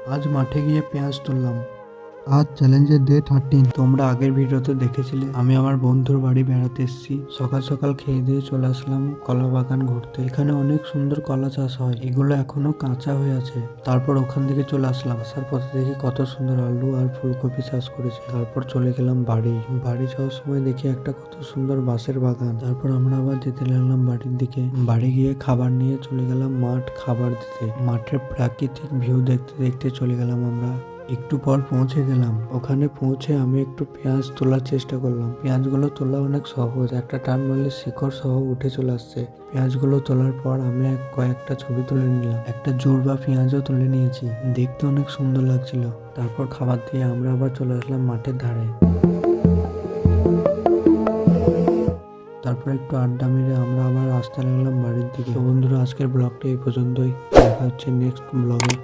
আজ মাঠে গিয়ে পেঁয়াজ তুললাম। আজ চ্যালেঞ্জের ডে 13। তোমরা আগের ভিডিওতে দেখেছিলে আমি আমার বন্ধুর বাড়ি বেড়াতে এসেছি। সকাল সকাল খেয়ে দিয়ে চলে আসলাম কলা বাগান ঘুরতে। এখানে অনেক সুন্দর কলা চাষ হয়, এগুলো এখনো কাঁচা হয়ে আছে। তারপর ওখান থেকে চলে আসলাম, আসার পথে দেখি কত সুন্দর আলু আর ফুলকপি চাষ করেছে। তারপর চলে গেলাম বাড়ি যাওয়ার সময় দেখি একটা কত সুন্দর বাঁশের বাগান। তারপর আমরা আবার যেতে লাগলাম বাড়ির দিকে। বাড়ি গিয়ে খাবার নিয়ে চলে গেলাম মাঠ খাবার দিতে। মাঠের প্রাকৃতিক ভিউ দেখতে দেখতে চলে গেলাম আমরা। একটু পর পৌঁছে গেলাম। ওখানে পৌঁছে আমি একটু পেঁয়াজ তোলার চেষ্টা করলাম। পেঁয়াজগুলো তোলা অনেক সহজ, একটা টান মারলে শিকড় সহ উঠে চলে আসছে। পেঁয়াজগুলো তোলার পর আমি কয়েকটা ছবি তুলে নিলাম। একটা জুড় বা পেঁয়াজও তুলে নিয়েছি, দেখতে অনেক সুন্দর লাগছিল। তারপর খাবার দিয়ে আমরা আবার চলে আসলাম মাঠের ধারে। তারপর একটু আড্ডা মেরে আমরা আবার আসতে লাগলাম বাড়ির দিকে। তো বন্ধুরা, আজকের ব্লগটা এই পর্যন্তই। দেখা হচ্ছে নেক্সট ব্লগে।